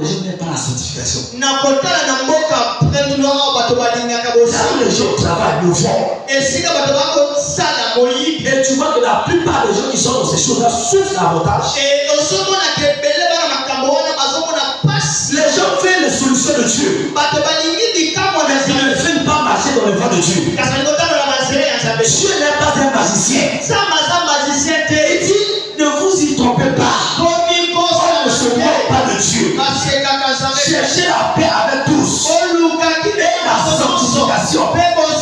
les gens n'aiment pas la sanctification. Là où les gens travaillent, le font. Et tu vois que la plupart des gens qui sont dans ces choses-là souffrent davantage. Les gens veulent les solutions de Dieu. Ils ne veulent pas marcher dans les voies de Dieu. Dieu n'est pas un magicien. Il dit, ne vous y trompez pas. On ne se moque pas de Dieu. Cherchez la paix avec tous. Et la sanctification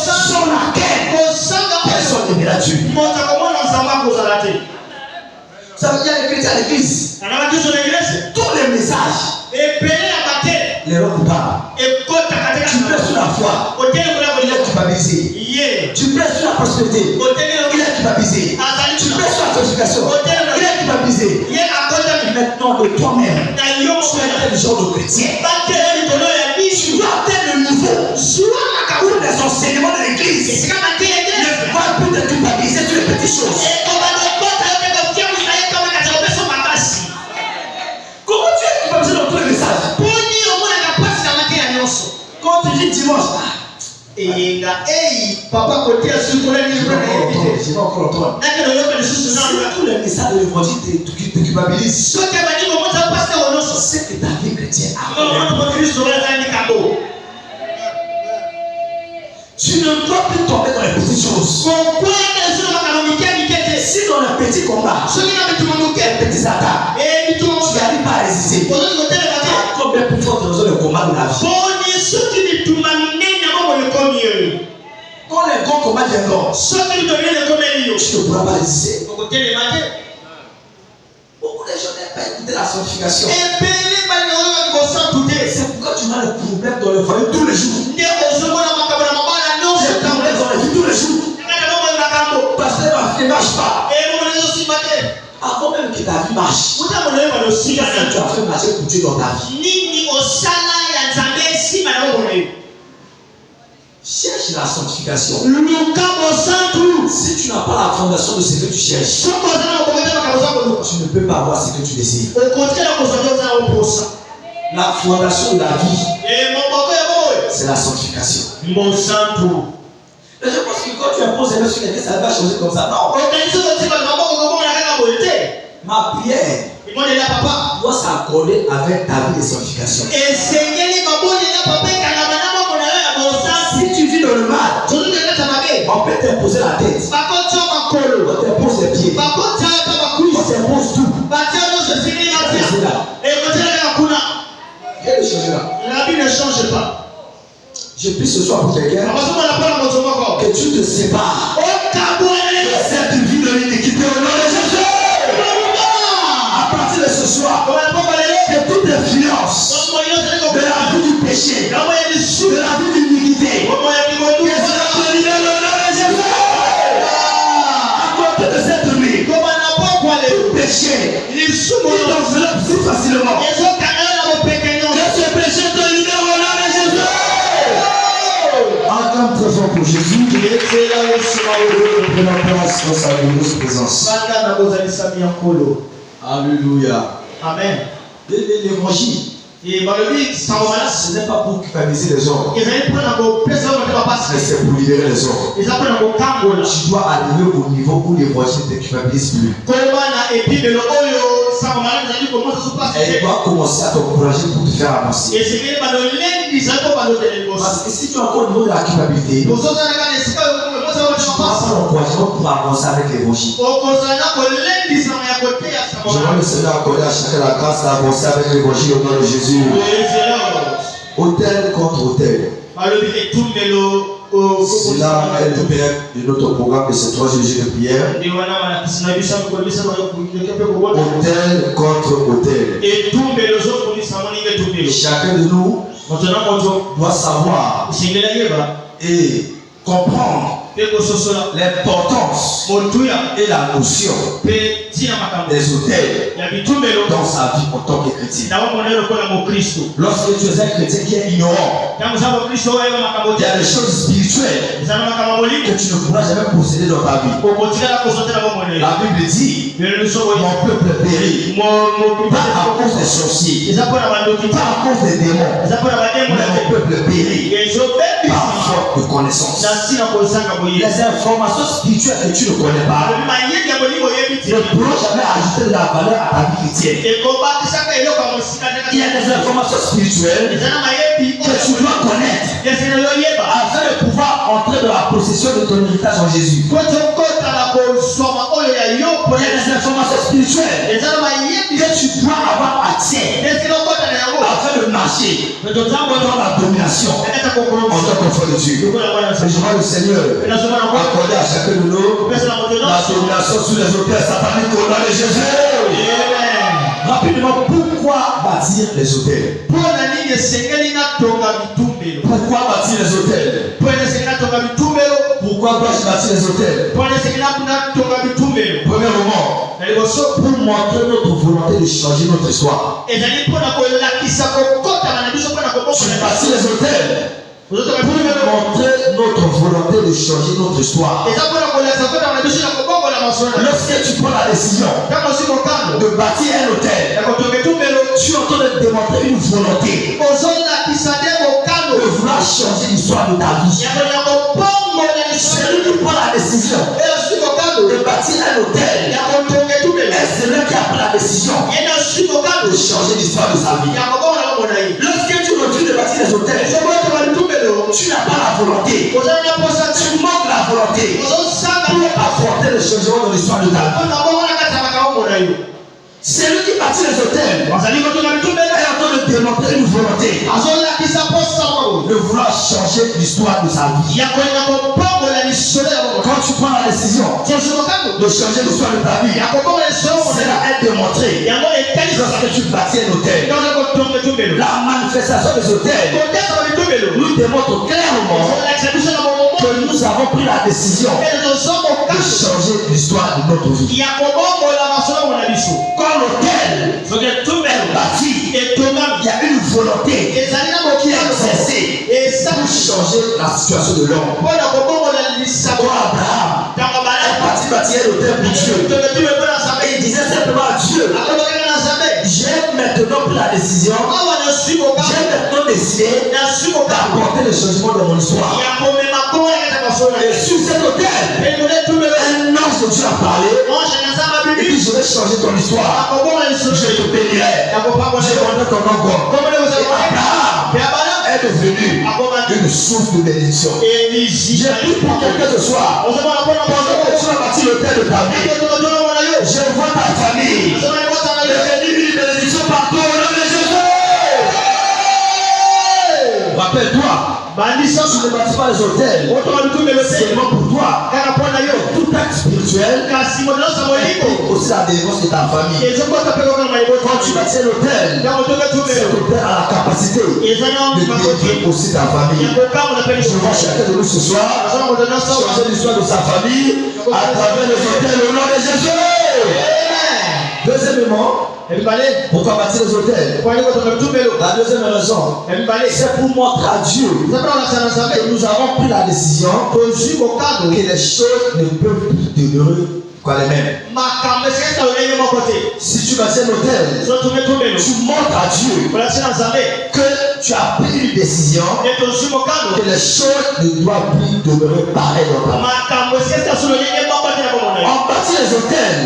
sur laquelle personne ne verra Dieu. Ça veut dire les chrétiens à l'église. Tous les messages. Les rois coupables. Tu prêches sur la foi. Il est culpabilisé. Tu prêches sur la prospérité. Il est culpabilisé. Tu prêches sur la sanctification. Il est culpabilisé. Maintenant de toi-même, tu es quel genre de chrétien? Tu dois atteindre le niveau où les enseignements de l'église ne vont plus te culpabiliser sur les petites choses. Comment tu es culpabilisé dans tous les messages? Quand tu dis dimanche, papa côté à ce qu'on a dit, je vais encore entendre. Tous les messages de l'évangile te culpabilisent. C'est que ta vie chrétienne. Tu ne dois plus tomber dans les petites choses. Si dans les petits combats, les petits attaques, tu n'arrives pas à résister. Combien plus fort dans le combat de la vie? Quand les grands combats viendront, tu ne pourras pas résister. Beaucoup de gens n'aiment pas écouter la sanctification. C'est pourquoi tu as le problème dans le foyer tous les jours. Des problèmes dans la vie tous les jours. Parce que ma vie ne marche pas. Avant même que ta vie marche, tu as fait marcher pour Dieu dans ta vie. Cherche la sanctification. Si tu n'as pas la fondation de ce que tu cherches, tu ne peux pas avoir ce que tu désires. La fondation de la vie, c'est la sanctification. Mais je pense que quand tu imposes les mains sur quelqu'un, ça va changer comme ça. Non. Ma prière doit s'accorder avec ta vie de sanctification. Si tu vis dans le mal, on peut t'imposer la tête, on t'impose les pieds, on t'impose tout. Rien ne changera. Ne change pas. Je prie ce soir pour quelqu'un que tu te sépares de cette vie de l'iniquité au nom de Jésus. À partir de ce soir, que toute influence de la vie du péché, de la vie de l'iniquité, que cela te libère au nom de Jésus. À côté de cette vie, tout péché, il t'enveloppe si facilement. Que ce péché te libère au nom de Jésus. Acclame très fort pour Jésus. Prenons place dans sa glorieuse présence. Alléluia. Amen. L'évangile, ce n'est pas pour culpabiliser les hommes, mais c'est pour libérer les hommes. Tu dois arriver au niveau où l'évangile ne te culpabilise plus. Elle doit commencer à t'encourager pour te faire avancer. Parce que si tu es encore au niveau de la culpabilité, tu ne pourras pas l'encouragement pour avancer avec l'évangile. Je vois le Seigneur accorder à chacun la grâce d'avancer avec l'évangile au nom de Jésus. Autel contre autel. Cela est le père de notre programme de ces 3 jours de prière. Autel contre autel. Chacun de nous doit savoir et comprendre l'importance et la notion des hôtels dans sa vie en tant que chrétien. Lorsque tu es un chrétien qui est ignorant, il y a des choses spirituelles que tu ne pourras jamais posséder dans ta vie. La Bible dit, mon peuple périt, pas à cause des sorciers, pas à cause des démons, mais mon peuple périt par faute de connaissance. Les informations spirituelles que tu ne connais pas ne pourront jamais ajouter de la valeur à ta vie chrétienne. Il y a des informations spirituelles que tu dois connaître afin de pouvoir entrer dans la possession de ton héritage en Jésus. Il y a des informations spirituelles que tu dois avoir accès afin de marcher dans la domination en tant qu'enfant de Dieu. Et je vois le Seigneur accorder à chacun de nous la domination sur les hôtels sataniques au nom de Jésus. Rapidement, pourquoi bâtir les hôtels? Pourquoi bâtir les hôtels? Pourquoi dois-je bâtir les hôtels? Premièrement, pour montrer notre volonté de changer notre histoire. Tu bâtis les hôtels pour montrer notre volonté de changer notre histoire. Lorsque tu prends la décision de bâtir un hôtel, tu es en train de démontrer une volonté de vouloir changer l'histoire de ta vie. Celui qui prend la décision de bâtir un hôtel, est celui qui a pris la décision de changer l'histoire de sa vie. Lorsque tu refuses de bâtir des hôtels, tu n'as pas la volonté. Tu manques la volonté pour apporter le changement dans l'histoire de ta vie. Celui qui bâtit les hôtels est en train de démontrer une volonté de vouloir changer l'histoire de sa vie. Quand tu prends la décision de changer l'histoire de ta vie, cela est démontré lorsque tu bâtis un hôtel. La manifestation des hôtels nous démontre clairement que nous avons pris la décision de changer l'histoire de notre vie. Quand l'hôtel est bâti, il y a une volonté qui est exercée pour changer la situation de l'homme. Quand Abraham est bâti un hôtel pour Dieu, et il disait simplement à Dieu, j'ai maintenant pris la décision, j'ai maintenant décidé d'apporter le changement dans mon histoire. Et sur cet hôtel, un ange de Dieu a parlé. Et puis je vais changer ton histoire. Je te bénirai. Je rendrai ton nom grand. Et Abraham est devenu une source de bénédiction. J'ai pris pour quelqu'un ce soir. Pendant que tu as bâti l'hôtel de ta vie, je vois ta famille devenir une bénédiction partout au nom de Jésus. Rappelle-toi, tu ne bâtis pas les hôtels seulement pour toi. Tout acte spirituel aussi la délivrance de ta famille. Quand tu bâtis l'hôtel, cet hôtel a la capacité de délivrer aussi ta famille. Je vois chacun de nous ce soir changer l'histoire de sa famille à travers les hôtels au nom de Jésus. Deuxièmement, pourquoi bâtir les hôtels? La deuxième raison, c'est pour montrer à Dieu que nous avons pris la décision que les choses ne peuvent plus demeurer les mêmes. Si tu bâtis un hôtel, tu montres à Dieu que tu as pris une décision que les choses ne doivent plus demeurer pareilles dans ta vie. On bâtit les hôtels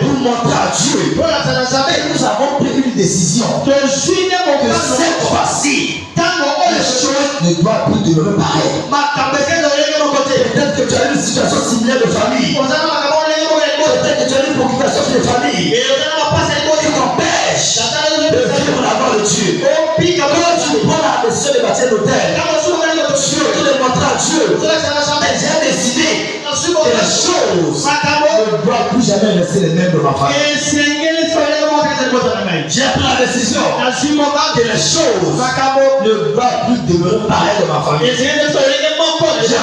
pour montrer à Dieu que nous avons pris une décision que cette fois-ci, les choses ne doivent plus demeurer pareilles. Peut-être que tu as une situation similaire de famille. Peut-être que tu as une préoccupation de famille qui t'empêche de vivre la gloire de Dieu. Quand tu prends la décision de bâtir l'hôtel, tu veux démontrer à Dieu que j'ai décidé que les choses ne doivent plus jamais rester les mêmes de ma famille. J'ai pris la décision que les choses ne vont plus demeurer pareilles dans ma famille. J'ai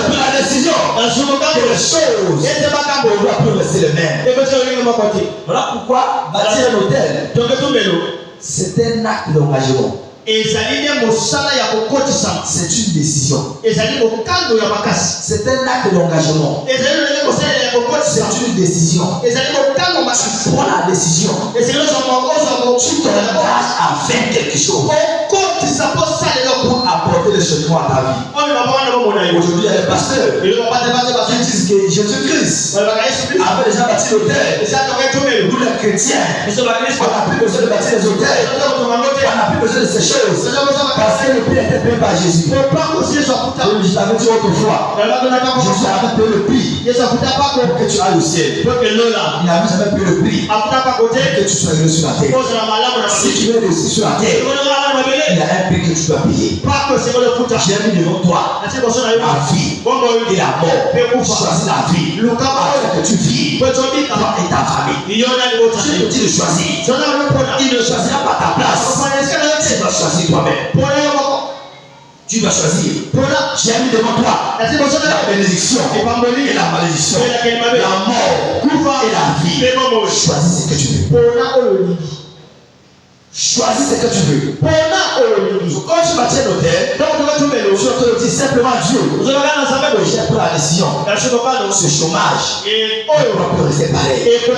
pris la décision que les choses ne doivent plus rester les mêmes. Voilà pourquoi bâtir un hôtel, c'est un acte d'engagement. C'est une décision. C'est un acte d'engagement. C'est une décision. Tu prends la décision. Tu t'engages à faire quelque chose pour apporter le changement à ta vie. Aujourd'hui, il y a des pasteurs qui disent que Jésus-Christ avait déjà bâti l'hôtel. Nous, les chrétiens, on n'a plus besoin de bâtir les hôtels. On n'a plus besoin de ces choses. Parce que le prix était payé par Jésus. Je t'avais dit autrefois, Jésus avait payé le prix pour que tu ailles au ciel. Il n'avait jamais payé le prix pour que tu sois heureux sur la terre. Si tu veux réussir sur la terre, il y a un prix que tu dois payer. J'ai mis devant toi la vie et la mort. Choisis la vie afin que tu vives toi et ta famille. Je te dis de choisir. Il ne choisira pas ta place. Tu dois choisir toi-même. Tu dois choisir. J'ai mis devant toi la bénédiction et la malédiction, la mort et la vie. Choisis ce que tu veux. Choisis ce que tu veux. Quand tu bâtis un hôtel, je te le dis simplement Dieu. J'ai pris la décision. Ce chômage ne doit plus rester pareil. J'ai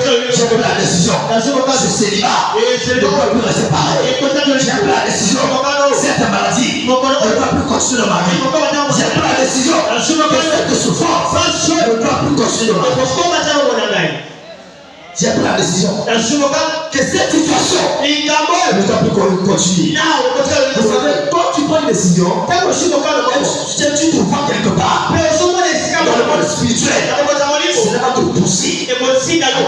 pris la décision. Ce célibat ne doit plus rester pareil. J'ai pris la décision. Cette maladie ne doit plus continuer dans ma vie. J'ai pris la décision. Cette souffrance ne doit plus continuer dans ma vie. J'ai pris la décision que cette situation ne doit plus continuer. Vous savez, quand tu prends une décision, tu te vois quelque part dans le monde spirituel. Cela va te pousser à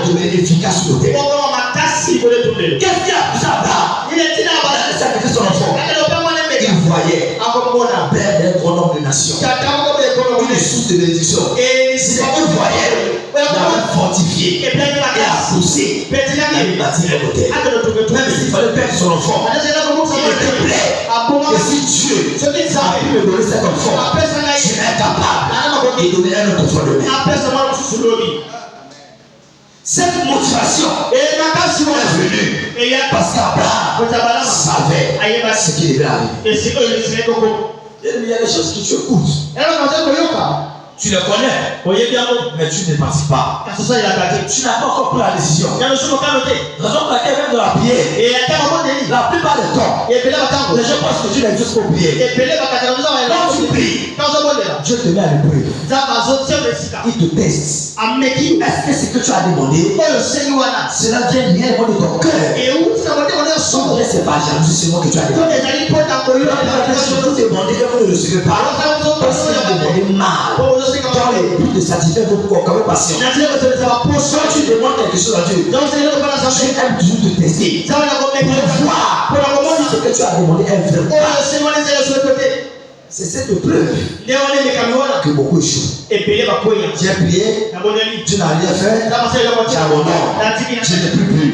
devenir efficace sur le terrain. Qu'est-ce qu'il a poussé Abraham? Il a sacrifié son enfant. Il voyait père d'un grand nombre de nations, une source de bénédiction. C'est qu'il voyait, il avait fortifié et a poussé et bâtir un hôtel. Même s'il fallait perdre son enfant, il était prêt que si Dieu a pu me donner cet enfant, je suis incapable de donner un autre enfant de même. Cette motivation est venue parce qu'Abraham savait ce qui devait arriver. Il y a des choses que tu écoutes. Tu les connais, mais tu ne participes pas. Tu n'as pas encore pris la décision. Raison pour laquelle même dans la prière, la plupart des temps, les gens pensent que Dieu n'est juste pour prier. Quand tu pries, Dieu te met à l'épreuve. Il te teste. Est-ce que ce que tu as demandé, cela vient réellement de ton cœur? C'est pas jalousie seulement que tu as demandé. Vous demandez que vous ne le recevez pas parce que vous demandez mal. Dans le but de satisfaire votre corps, quand même patient. Quand tu demandes quelque chose à Dieu, Dieu aime toujours te tester. Pour voir si ce que tu as demandé est vrai. C'est cette preuve que beaucoup échouent. J'ai prié, tu n'as rien fait, tu abandonnes, je n'ai plus pris.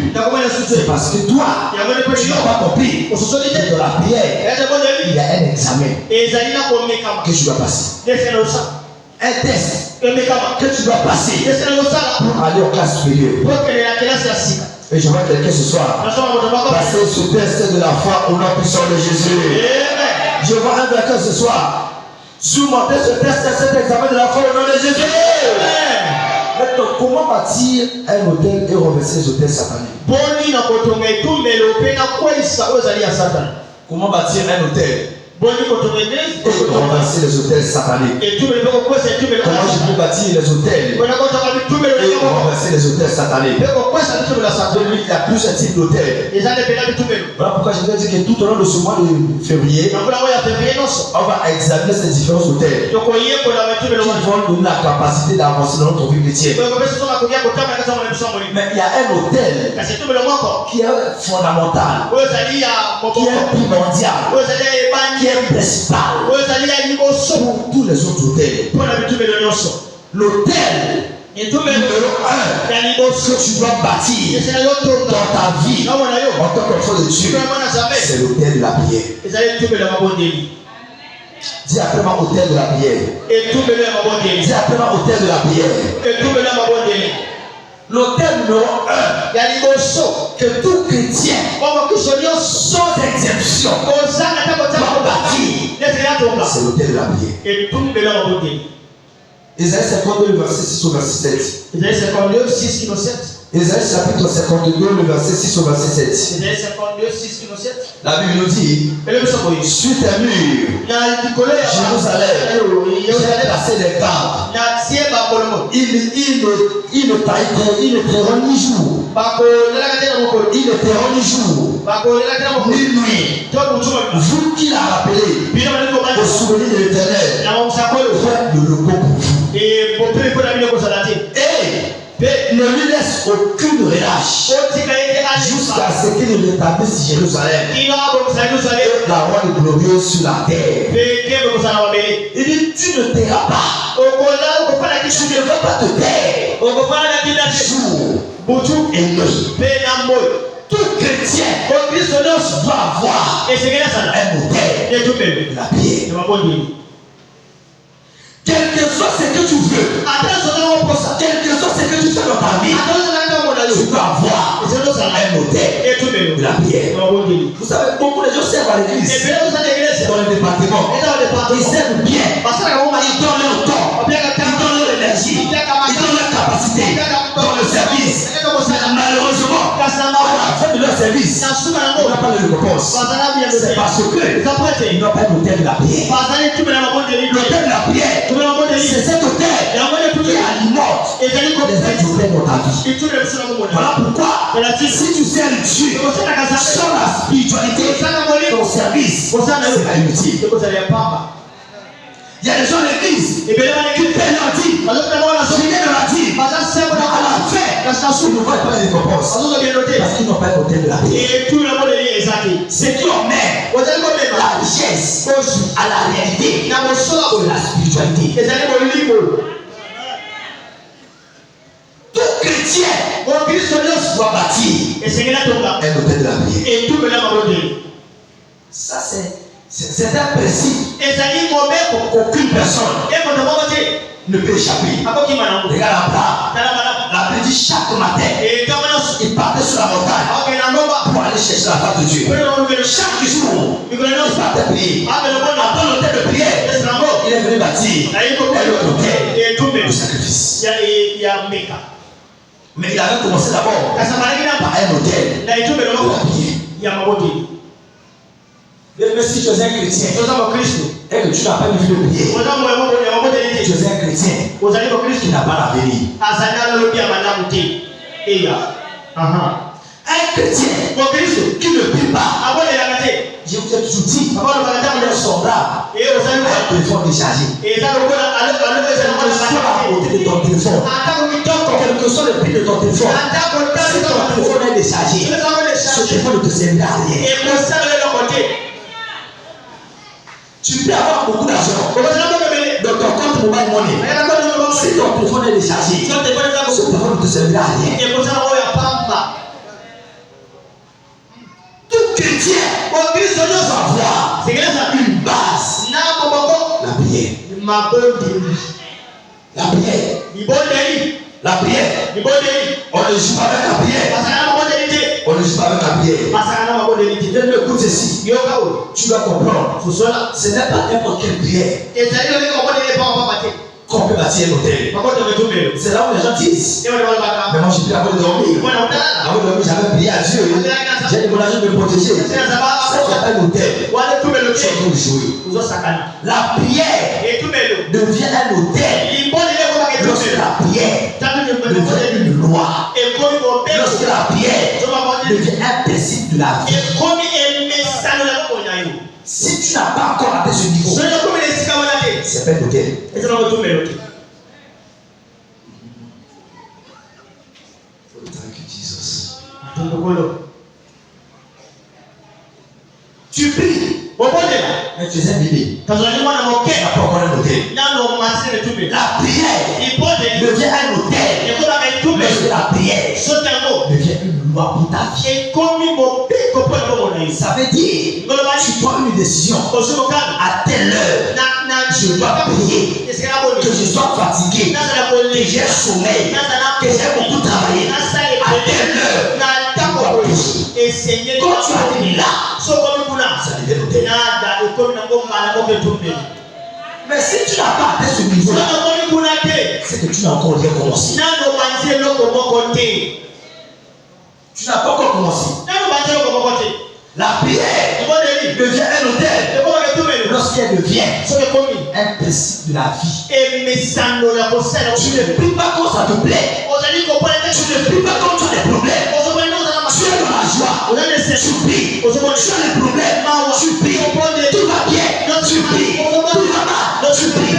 C'est parce que toi, tu n'as pas compris que dans la prière, il y a un examen que tu dois passer. Un test que tu dois passer pour aller aux classes supérieures. Et je vois quelqu'un ce soir passer ce test de la foi au nom puissant de Jésus. Je vois un quelqu'un ce soir surmonter ce test et cet examen de la foi au nom de Jésus. Maintenant, comment bâtir un hôtel et renverser les hôtels sataniques? Comment bâtir un hôtel et renverser les hôtels sataniques? Comment je peux bâtir les hôtels et renverser les hôtels sataniques? Il y a plusieurs types d'hôtels. Voilà pourquoi je vais dire que tout au long de ce mois de février, on va examiner ces différents hôtels qui vont nous donner la capacité d'avancer dans notre vie chrétienne. Mais il y a un hôtel qui est fondamental, qui est primordial, qui est principal pour tous les autres hôtels. L'hôtel Numéro 1 que tu dois bâtir dans ta vie en tant qu'enfant de Dieu, c'est l'autel de la prière. Dis après moi autel de la prière. Dis après moi autel de la prière. L'autel numéro 1 que tout chrétien sans exception doit bâtir, c'est l'autel de la prière. Isaïe 52, le verset 6 au verset 7. Isaïe 52, 6 au 7. Isaïe chapitre 52, le verset 6 au verset 7. Isaïe 52, 6 au 7. La Bible nous dit, sur tes murs, Jérusalem, j'ai placé des gardes. Ils ne tailleront ni jour. Ils ne tailleront ni jour, ni nuit. Vous qui l'a rappelé, au souvenir de l'Éternel, faites le repos pour vous. Et ne lui laisse aucune relâche jusqu'à ce qu'il ne rétablisse Jérusalem, la roi glorieuse sur la terre. Il dit, tu ne tairas pas. Tu ne vas pas te taire. Jour et nuit. Tout chrétien doit avoir un modèle de la prière. Quel que soit ce que tu veux, quel que soit ce que tu fais dans ta vie, tu dois avoir un modèle de la prière. Vous savez, beaucoup de gens servent à l'église, dans le département. Ils servent bien, ils donnent leur temps, ils donnent leur énergie, ils donnent leur capacité dans le service. Malheureusement, à la fin de leur service, ils n'ont pas de récompense. C'est parce qu'ils n'ont pas un modèle de la prière. L'autel de la prière, c'est cet autel qui alimente les autres hôtels dans ta vie. Voilà pourquoi, si tu sers Dieu sans la spiritualité, ton service, c'est pas inutile. Il y a des gens à l'église qui paient leur dîme, qui viennent dans la dîme, à la fin, ils ne voient pas les récompenses parce qu'ils n'ont pas un hôtel de la prière. C'est qui emmène la richesse à la réalité de la spiritualité. Tout chrétien doit bâtir un hôtel de la prière. Ça, c'est un principe qu'aucune personne ne peut échapper. Regarde Abraham. La Bible dit chaque matin, il partait sur la montagne pour aller chercher la face de Dieu. Chaque jour, il partait prier. Après l'hôtel de prière, il est venu bâtir un autre hôtel de sacrifice. Mais il avait commencé d'abord par un hôtel de la prière. Mais si tu es un chrétien et que tu n'as pas une vie de prière, tu es un chrétien qui n'a pas l'avenir. Un chrétien qui ne prie pas, je vous ai toujours dit, il est soldat, un téléphone déchargé. Quel que soit la beauté de ton téléphone, quel que soit le prix de ton téléphone, si ton téléphone est déchargé, ce téléphone ne te servira à rien. Tu peux avoir beaucoup d'argent dans ton compte mobile money. Si ton téléphone est déchargé, ce téléphone ne te servira à rien. Tout chrétien doit avoir une base. La prière. La prière. La prière. On ne joue pas avec la prière. On ne joue pas avec la prière. Écoute ceci. Tu dois comprendre. Ce n'est pas n'importe quelle prière qu'on peut bâtir un hôtel. C'est là où les gens disent, mais moi j'ai pris avant de dormir. Avant de dormir, j'avais prié à Dieu. J'ai demandé à Dieu de me protéger. Ça n'est pas un hôtel. C'est pour jouer. La prière devient un hôtel lorsque la prière devient une loi. Lorsque la prière devient un principe de la vie. Si tu n'as pas encore atteint ce niveau, c'est pas un hôtel. Tu pries. Mais tu es un bébé. Tu n'as pas encore un hôtel. La prière devient un hôtel. Mais la prière devient une loi pour ta vie. Ça veut dire, tu prends une décision. À telle heure, je dois prier. Que je sois fatigué. Que j'ai sommeil. Que j'ai beaucoup travaillé. À telle heure, tu dois prier. Quand tu arrives là, ça devient l'hôtel. Mais si tu n'as pas atteint ce niveau-là, c'est que tu n'as encore rien commencé. Tu n'as pas encore commencé. La prière devient un hôtel lorsqu'elle devient un principe de la vie. Tu ne pries pas quand ça te plaît. Tu ne pries pas quand tu as des problèmes. Tu es dans la joie. Tu pries. Tu as des problèmes. Tu pries. Tout va bien. Tu pries. Tout va mal. Tu pries.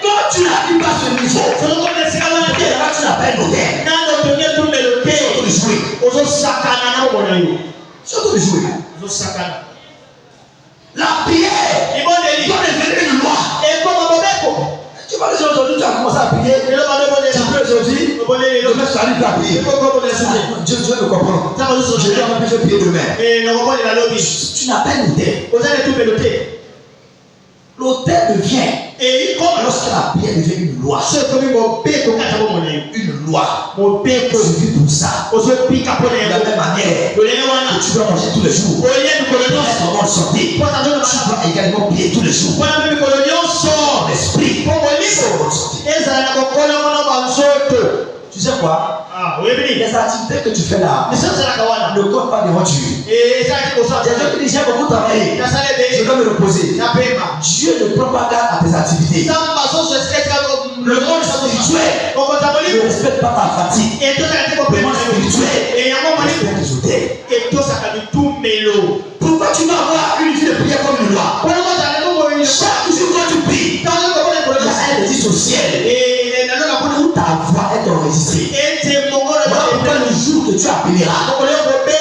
Quand tu n'arrives pas à ce niveau, tu n'as pas un hôtel. La prière doit devenir une loi. Tu vois, les gens aujourd'hui, tu as commencé à prier. Tu peux aujourd'hui, demain, tu arrives à prier. Dieu me comprend. Je vais prier demain. Tu n'as pas un hôtel. L'hôtel devient, lorsque la prière devient une loi. Une loi. Je vis pour ça. De la même manière que tu dois manger tous les jours. Comment le santé. Tu dois également prier tous les jours. Ton esprit. Tu sais quoi? Les activités que tu fais là ne comptent pas devant Dieu. J'ai déjà beaucoup travaillé. Je dois me reposer. Dieu ne prend pas garde à tes activités. Le monde spirituel ne respecte pas ta fatigue. Le monde spirituel respecte tes hôtels. Pourquoi tu vas avoir une vie de prière comme une loi? Chaque jour quand tu pries, il y a un registre au ciel où ta voix est enregistrée. Voilà pourquoi le jour que tu appelleras,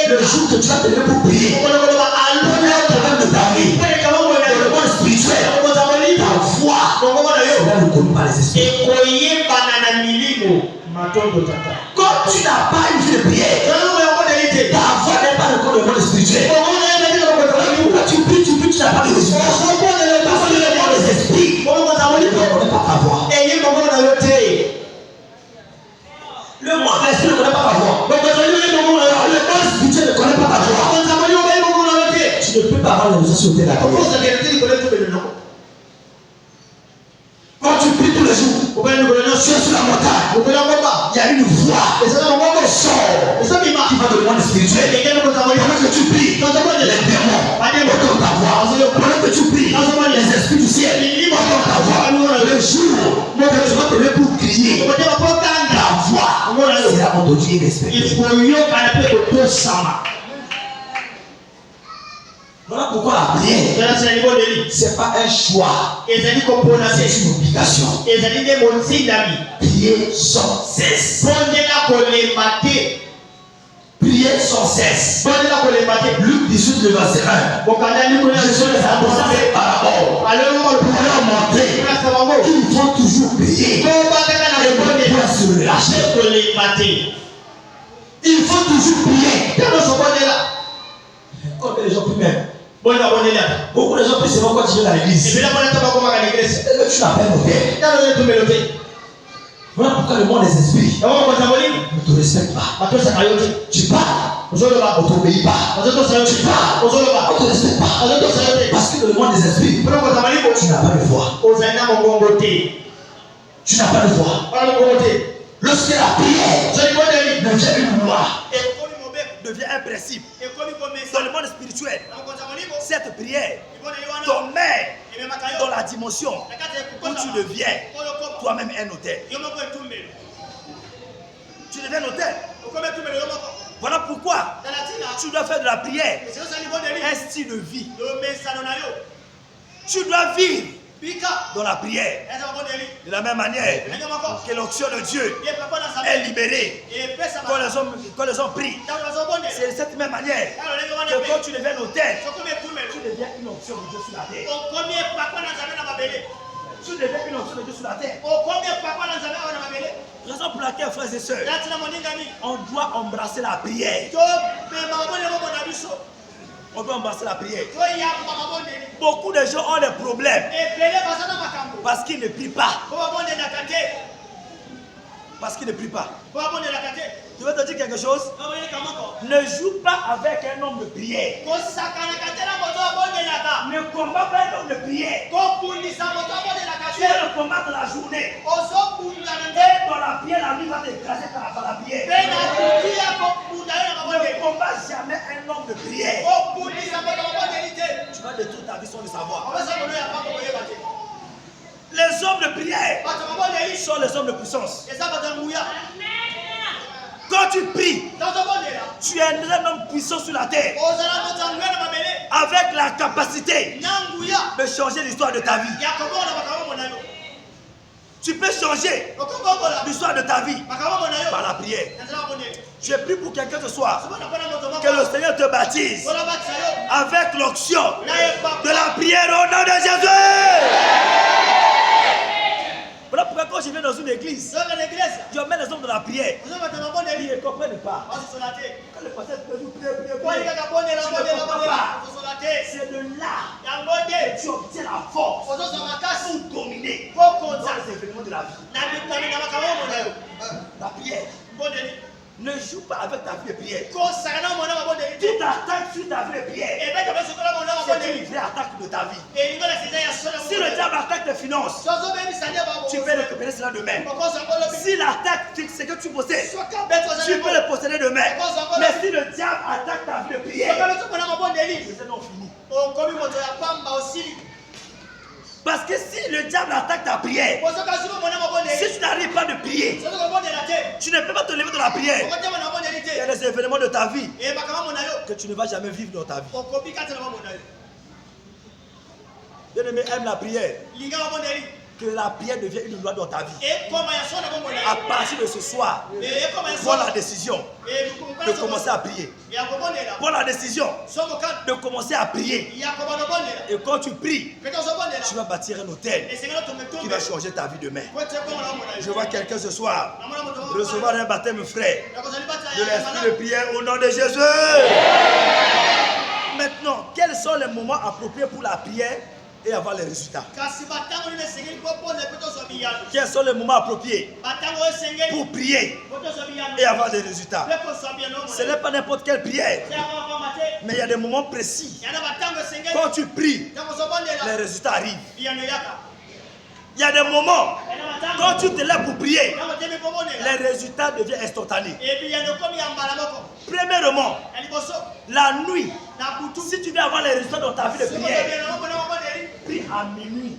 le jour que tu vas te lever pour prier, le problème de ta vie, le monde spirituel, ta voix sera reconnue par les esprits. Quand tu n'as pas une vie de prière, ta voix n'est pas reconnue dans le monde spirituel. Quand tu pries, tu n'as pas de résultat. Parce que le monde des esprits ne reconnaît pas ta voix. Le monde des esprits ne connaît pas ta voix. Le monde spirituel ne connaît pas ta voix. Tu ne peux pas avoir les résultats sur tes lacunes. Quand tu pries tous les jours, tu es sur la montagne, il y a une voix qui sort, qui va de monde spirituel. Pendant que tu pries, les démons entendent ta voix. Pendant que tu pries, les esprits du ciel entendent ta voix. Le jour où tu vas te lever pour crier, la voix sera entendue et respectée. Voilà pourquoi la prière, ce n'est pas un choix, c'est une obligation. Prier sans cesse. Prier sans cesse. Luc 18, le verset 1. Jésus les a posé par rapport pour leur montrer qu'il faut toujours prier et ne pas se relâcher. Il faut toujours prier. Comme les gens prient même. Beaucoup de gens prient seulement quand tu viens à l'église. Tu n'as pas un hôtel. Voilà pourquoi le monde des esprits ne te respecte pas. Tu parles, on ne t'obéit pas. Tu parles, on ne te respecte pas. Parce que dans le monde des esprits, tu n'as pas de voix. Tu n'as pas de voix. Lorsque la prière devient une loi, devient un principe. Dans le monde spirituel, cette prière te met dans la dimension où tu deviens toi-même un hôtel. Tu deviens un hôtel. Voilà pourquoi tu dois faire de la prière un style de vie. Tu dois vivre dans la prière. De la même manière que l'onction de Dieu est libérée quand les hommes prient. C'est de cette même manière que quand tu deviens l'autel, tu deviens une onction de Dieu sur la terre. Tu deviens une onction de Dieu sur la terre. Raison pour laquelle, frères et sœurs, on doit embrasser la prière. On doit embrasser la prière. Beaucoup de gens ont des problèmes parce qu'ils ne prient pas. Parce qu'ils ne prient pas. Je vais te dire quelque chose. Ne joue pas avec un homme de prière. Ne combat pas un homme de prière. Tu vas le combattre la journée. Et dans la prière, la nuit va t'écraser par la prière. Ne combat jamais un homme de prière. Tu vas détruire ta vie sans le savoir. Les hommes de prière sont les hommes de puissance. Quand tu pries, tu es un homme puissant sur la terre, avec la capacité de changer l'histoire de ta vie. Tu peux changer l'histoire de ta vie par la prière. Tu es pris pour quelqu'un ce soir. Que le Seigneur te baptise avec l'onction de la prière au nom de Jésus. Voilà pourquoi quand je viens dans une église, je mets les hommes de la prière. Ils ne comprennent pas. Quand le pasteur te dit prier, c'est de là que tu obtiens la force pour dominer dans les événements de la vie. La prière. Ne joue pas avec ta vie de prière. Tu t'attaques sur ta vie de prière. C'est une vraie attaque de ta vie. Si le diable attaque tes finances, tu peux récupérer cela demain. S'il attaque ce que tu possèdes, tu peux le posséder demain. Mais si le diable attaque ta vie de prière, c'est non fini. Parce que si le diable attaque ta prière, si tu n'arrives pas de prier, tu ne peux pas te lever de la prière. Il y a des événements de ta vie que tu ne vas jamais vivre dans ta vie. Bien-aimé, aime la prière. Que la prière devienne une loi dans ta vie. À partir de ce soir, prends la décision de commencer à prier. Prends la décision de commencer à prier. Et quand tu pries, tu vas bâtir un hôtel qui va changer ta vie demain. Je vois quelqu'un ce soir recevoir un baptême frère de l'esprit de prière au nom de Jésus. Maintenant, quels sont les moments appropriés pour la prière et avoir les résultats? Quels sont les moments appropriés pour prier et avoir des résultats? Ce n'est pas n'importe quelle prière, mais il y a des moments précis. Quand tu pries, les résultats arrivent. Il y a des moments, quand tu te lèves pour prier, les résultats deviennent instantanés. Premièrement, la nuit, si tu veux avoir les résultats dans ta vie de prière, prie à minuit.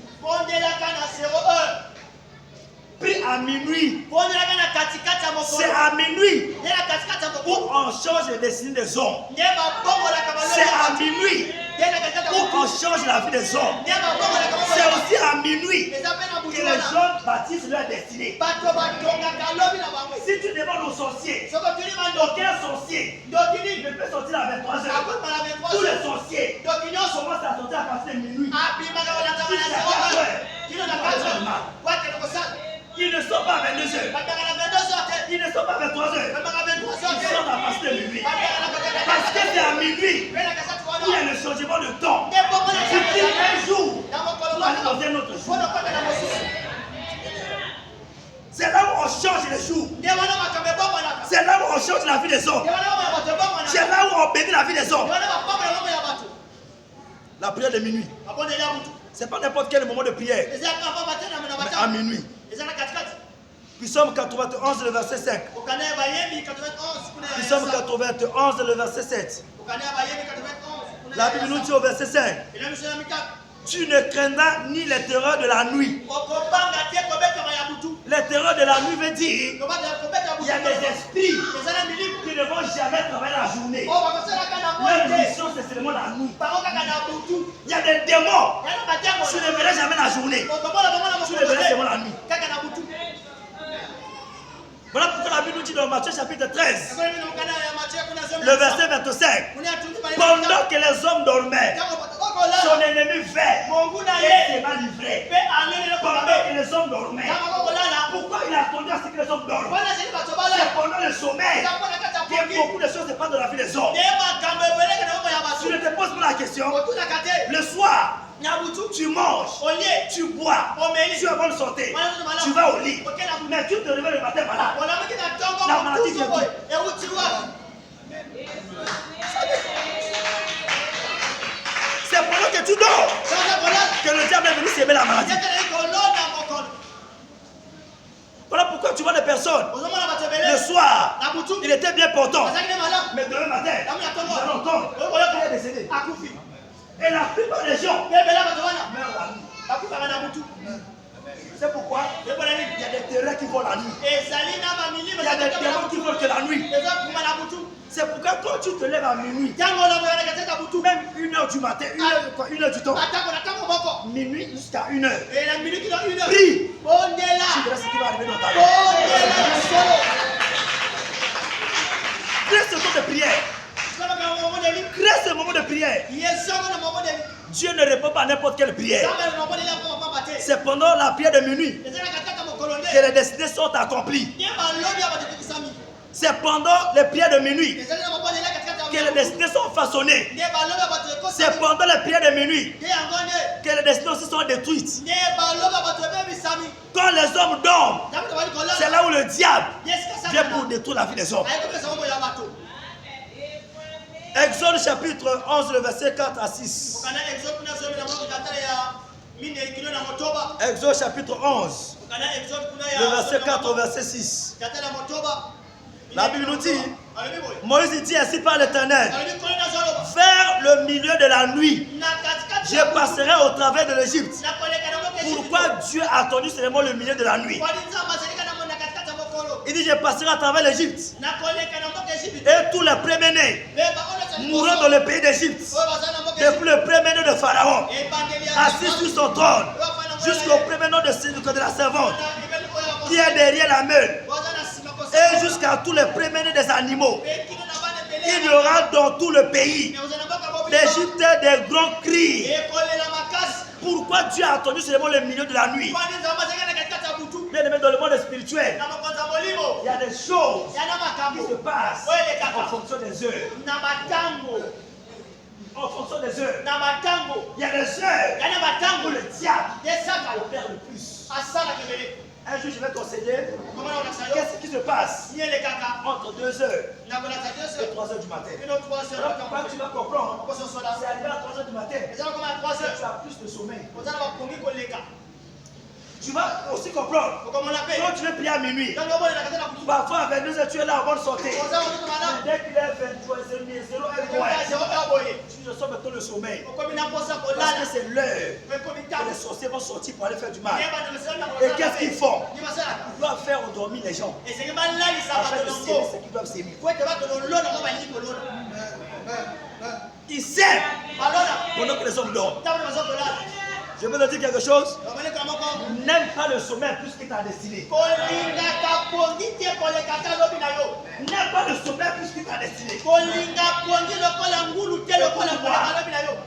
Prie à minuit. C'est à minuit où on change les destinées des hommes. C'est à minuit où on change la vie des hommes. C'est aussi à minuit que les gens bâtissent leur destinée. Si tu demandes aux sorciers, aucun sorcier ne peut sortir à 23h. Tous les sorciers commencent à sortir à partir de minuit. Ils ne sont pas à 22h. Ils ne sont pas à 23h. Ils sont à partir de minuit. Parce que c'est à minuit où il y a le changement de temps. Tu pries un jour pour aller dans un autre jour. C'est là où on change les jours. C'est là où on change la vie des hommes. C'est là où on bénit la vie des hommes. La prière de minuit. Ce n'est pas n'importe quel moment de prière. Mais à minuit. Psaume 91, le verset 5. Psaume 91, le verset 7. La Bible nous dit au verset 5. Tu ne craindras ni les terreurs de la nuit. Les terreurs de la nuit veut dire il y a des esprits qui ne vont jamais travailler la journée. Leur mission, c'est seulement la nuit. Il y a des démons. Tu ne verras jamais la journée. Tu ne verras seulement la nuit. Voilà pourquoi la Bible nous dit dans Matthieu chapitre 13, le verset 25, pendant que les hommes dormaient, son ennemi vint et s'est mal livré. Pendant que les hommes dormaient, pourquoi il a attendu à ce que les hommes dorment? C'est pendant le sommeil que beaucoup de choses se passent dans la vie des hommes. Tu ne te poses pas la question. Le soir, tu manges, tu bois, tu as bonne santé, tu vas au lit, mais tu te réveilles le matin malade. La maladie vient d'où? C'est pendant que tu dors que le diable est venu s'aimer la maladie. Voilà pourquoi tu vois des personnes, le soir, il était bien portant, mais demain matin, nous allons entendre qu'il est décédé. Et la plupart des gens meurent la nuit. C'est pourquoi il y a des terreurs qui volent la nuit. Il y a des démons qui volent que la nuit. C'est pourquoi quand tu te lèves à minuit, même 1h du matin, 1h du temps, minuit jusqu'à 1h, prie. Tu verras ce qui va arriver dans ta vie. Crée ce temps de prière. Crée ce moment de prière. Dieu ne répond pas à n'importe quelle prière. C'est pendant la prière de minuit que les destinées sont accomplies. C'est pendant les prières de minuit que les destinées sont façonnées. C'est pendant les prières de minuit que les destinées aussi sont détruites. Quand les hommes dorment, c'est là où le diable vient pour détruire la vie des hommes. Exode chapitre 11, le verset 4 à 6. Exode chapitre 11, le verset 4 au verset 6. La Bible nous dit, Moïse dit ainsi par l'Éternel, vers le milieu de la nuit, je passerai au travers de l'Égypte. Pourquoi Dieu a attendu seulement le milieu de la nuit? Il dit, je passerai à travers l'Égypte. Et tous les premiers-nés mourront dans le pays d'Égypte. Depuis le premier-né de Pharaon, assis sur son trône, jusqu'au premier-né de la servante, qui est derrière la meule, et jusqu'à tous les premiers-nés des animaux. Il y aura dans tout le pays d'Égypte des grands cris. Pourquoi Dieu a attendu seulement le milieu de la nuit? Bien aimé, dans le monde spirituel, il y a des choses qui se passent en fonction des heures. En fonction des heures. Il y a des heures où le diable opère le plus. Un jour, je vais t'enseigner qu'est-ce qui se passe entre 2h et 3h du matin. Pourquoi tu vas comprendre? C'est arrivé à 3h du matin. Tu as plus de sommeil. Tu vas aussi comprendre. Quand tu veux prier à minuit, parfois à 22h, tu es là en bonne santé. Mais dès qu'il est 23h, 0h, tu ressens maintenant le sommeil. Parce que c'est l'heure que les sorciers vont sortir pour aller faire du mal. Et qu'est-ce qu'ils font? Ils doivent faire endormir les gens. Afin de s'aimer ce qu'ils doivent s'aimer. Ils s'aiment pendant que les hommes dorment. Je veux te dire quelque chose. N'aime pas le sommeil plus que ta destinée. N'aime pas le sommeil plus que ta destinée.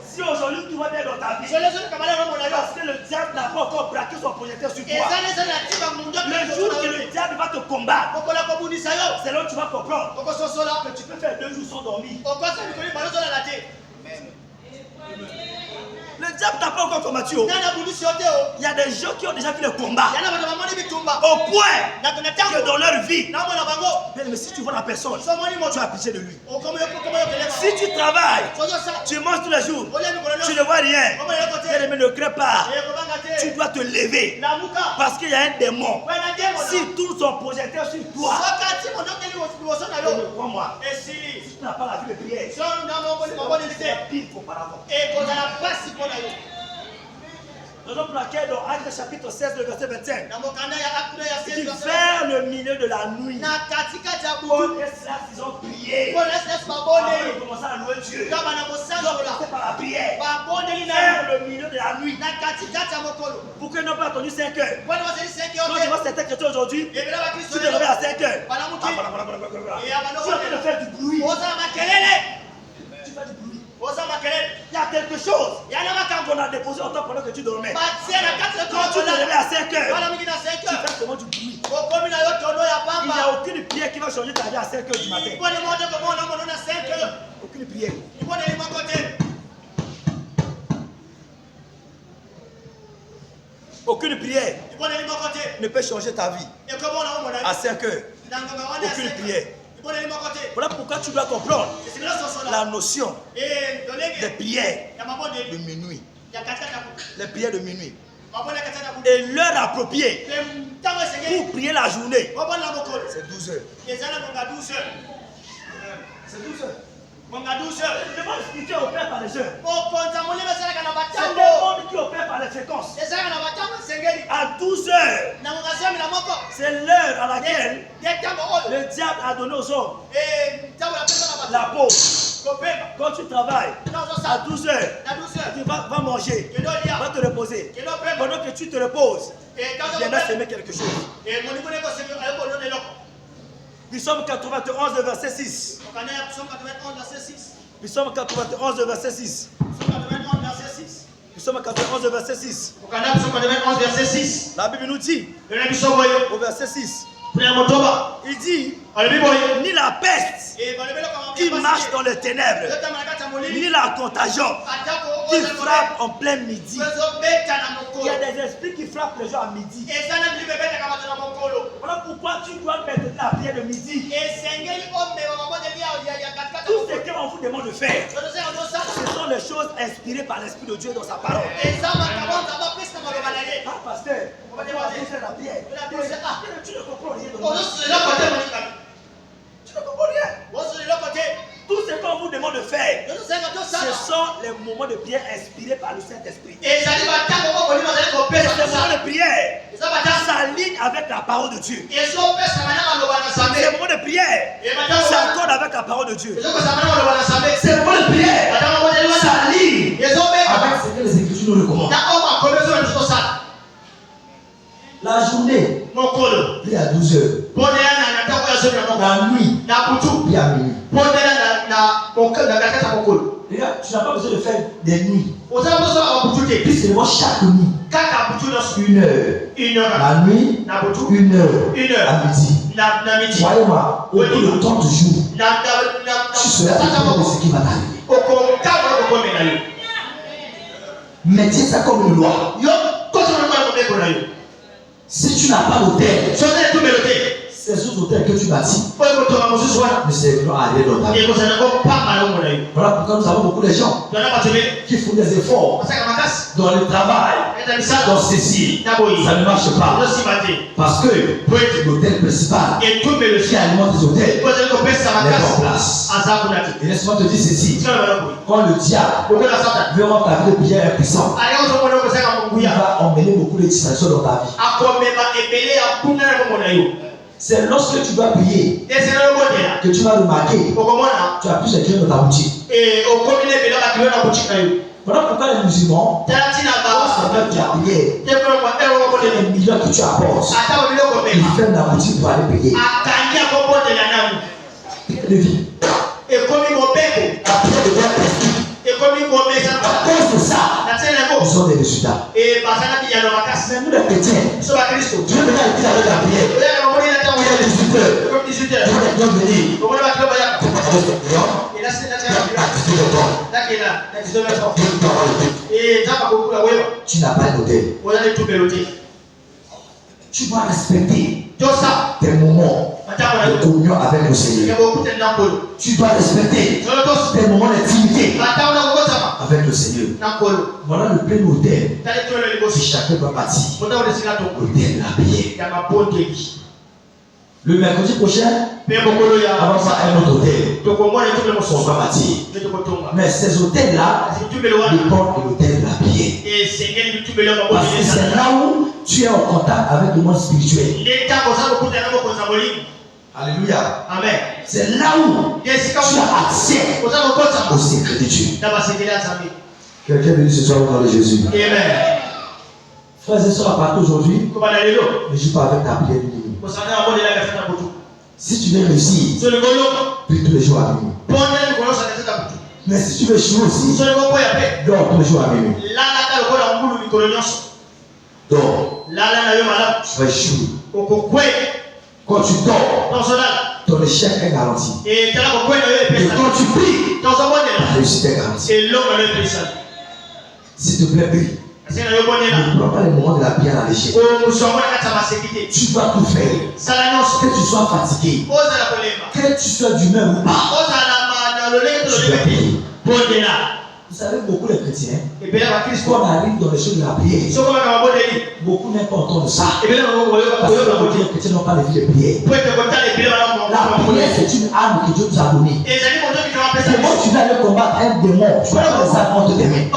Si aujourd'hui tu vas bien dans ta vie, parce que le diable n'a pas encore braqué son projecteur sur toi, le jour que le diable va te combattre, c'est là où tu vas comprendre que tu peux faire 2 jours sans dormir. Le diable t'a pas encore combattu. Il y a des gens qui ont déjà fait le combat. Au point que dans leur vie, mais si tu vois la personne, tu as pitié de lui. Si tu travailles, tu manges tous les jours, tu ne vois rien, ne crains pas. Tu dois te lever parce qu'il y a un démon. Si tout son projecteur sur toi, crois-moi, si tu n'as pas la vie de prière, c'est pire qu'auparavant. Raison pour laquelle dans Actes chapitre 16, le verset 25, il dit vers le milieu de la nuit, Paul et Silas, ils ont prié. Après, ils ont commencé à louer Dieu. Ils ont commencé par la prière. Vers le milieu de la nuit. Pourquoi ils n'ont pas attendu 5 heures? Quand tu vois certains chrétiens aujourd'hui, tu te réveilles à 5 heures. Tu es en train de faire du bruit. Tu fais du bruit. Il y a quelque chose qu'on a déposé en temps pendant que tu dormais. Quand tu te réveilles à 5 heures, tu fais seulement du bruit. Il n'y a aucune prière qui va changer ta vie à 5 heures du matin. Aucune prière. Aucune prière ne peut changer ta vie à 5 heures. Aucune prière. Voilà pourquoi tu dois comprendre la notion des prières de minuit. Les prières de minuit. Et l'heure appropriée pour prier la journée, c'est 12 heures. C'est 12 heures. Je vais expliquer au Père par les heures. C'est le monde qui opère par les fréquences. À 12 heures, c'est l'heure à laquelle le diable a donné aux hommes la pause. Quand tu travailles, à 12 heures, tu vas manger, va te reposer. Pendant que tu te reposes, tu viendras s'aimer quelque chose. Psaume 91, verset 6. Psaume 91, verset 6. Psaume 91, verset 6. La Bible nous dit, au verset 6, il dit, ni la peste qui marche dans les ténèbres, ni la contagion qui frappe en plein midi. Il y a des esprits qui frappent les gens à midi. Voilà pourquoi tu dois mettre la prière de midi. Tout ce qu'on vous demande de faire, ce sont les choses inspirées par l'Esprit de Dieu dans sa parole. Ah, pasteur, on va faire la prière. Tu ne comprends rien. Tu ne comprends rien. Tout ce qu'on vous demande de faire, ce sont les moments de prière inspirés par le Saint-Esprit. Ces moments de prière s'alignent avec la parole de Dieu. Ces moments de prière s'accordent avec la parole de Dieu. Ces moments de prière s'alignent avec ce que les Écritures nous recommandent. La journée, prie à 12 heures. La nuit, prie à minuit. Regarde, tu n'as pas besoin de faire des nuits. Puis seulement chaque nuit. 1 heure. La nuit, 1 heure à midi. Croyez-moi, au bout de 30 jours, tu seras étonné de ce qui va t'arriver. Mettez ça comme une loi. Si tu n'as pas d'hôtel, ces autres hôtels que tu bâtis ne serviront à rien dans ta vie. Voilà pourquoi nous avons beaucoup de gens qui font des efforts dans le travail, dans ceci. Ça ne marche pas. Parce que l'hôtel principal qui alimente les hôtels n'est pas en place. Et laisse-moi te dire ceci. Quand le diable veut rendre ta vie de prière impuissante, il va emmener beaucoup de distractions dans ta vie. C'est lorsque tu vas prier que tu vas remarquer tu as plus de clients dans ta boutique. Voilà pourquoi les musulmans, quand tu as prié, les millions que tu apportes, ils ferment la boutique pour aller payer. Le vie. À cause de ça, ils ont des résultats. Mais nous les chrétiens, Dieu maintenant dit avec la prière. Il y a 18 heures. Dieu venir. Tu n'as pas d'hôtel. Tu dois respecter tes moments de communion avec le Seigneur. Tu dois respecter tes moments d'intimité avec le Seigneur. Voilà le plein hôtel que chacun doit bâtir. Hôtel de la prière. Le mercredi prochain, on va faire un autre hôtel. On va bâtir. Mais ces hôtels-là dépendent de l'hôtel de la prière. Parce que c'est là où tu es en contact avec le monde spirituel. Alléluia. Amen. C'est là où tu as accès au secret de Dieu. Quelqu'un veut dire ce soir au nom de Jésus. Amen. Frères et sœurs, à partir d'aujourd'hui, ne joue pas avec ta prière minimum. Si tu veux réussir, prie tous les jours à minuit. Mais si tu veux jouer aussi, dors tous les jours à minuit. Dors. Tu vas jouer. Quand tu dors, ton échec est garanti. Et quand tu pries, ta réussite est garantie. S'il te plaît, prie. Ne prends pas les moments de la prière à l'échec. Tu dois tout faire. Que tu sois fatigué, que tu sois d'humeur ou pas, tu dois prier. Vous savez, beaucoup de chrétiens, quand on arrive dans les choses de la prière, beaucoup n'aiment pas entendre ça. Parce que beaucoup de chrétiens n'ont pas les vies de prière. La prière, c'est une arme que Dieu nous a donnée. C'est moi, tu vas aller combattre un démon. Tu vas pas les armes entre tes mains.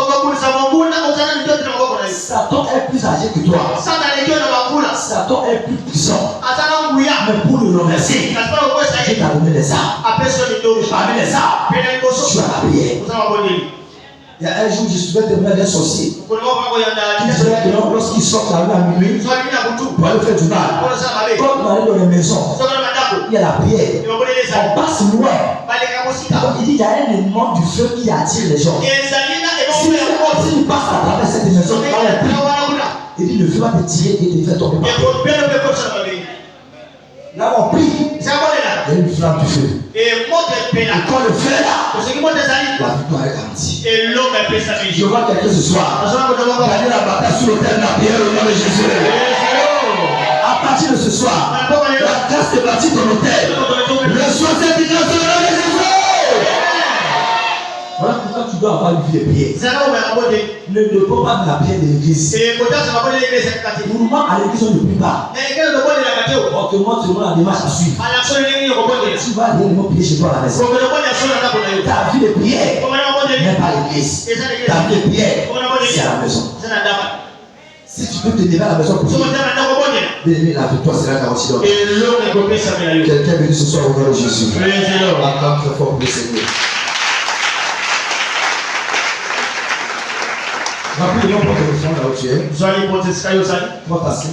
Satan est plus âgé que toi. Satan est plus puissant. Mais pour le remercier, Dieu t'a donné les armes. Et parmi les armes, tu as la prière. Il y a un jour, je souviens témoigner d'un sorcier qui disait que lorsqu'il sort la rue à minuit pour aller faire du mal, quand on arrive dans les maisons, il y a la prière. On passe loin. Donc il dit qu'il y a un élément du feu qui attire les gens. S'il passe à travers cette maison, il dit le feu va te tirer et te faire tomber par terre. Là, on prie. Il y a une flamme du feu. Et quand le feu est là, la victoire est garantie. Je vois quelqu'un ce soir gagner la bataille sur l'autel de la prière au nom de Jésus. À partir de ce soir, la grâce est bâtie ton hôtel. Reçois cette grâce au nom de Jésus. Voilà pourquoi tu dois avoir une vie de prière. Ne dépend pas de la prière de l'église. Mouvement à l'église, on ne prie pas. On te montre la démarche à suivre. Tu vas aller prier chez toi à la maison. Ta vie de prière n'est pas l'église. Ta vie de prière, c'est à la maison. Si tu peux te lever à la maison pour prier, la victoire sera garantie. Quelqu'un veut dire ce soir au nom de Jésus. Acclame très fort pour le Seigneur. Rapidement, pour que le là où tu es. On va passer.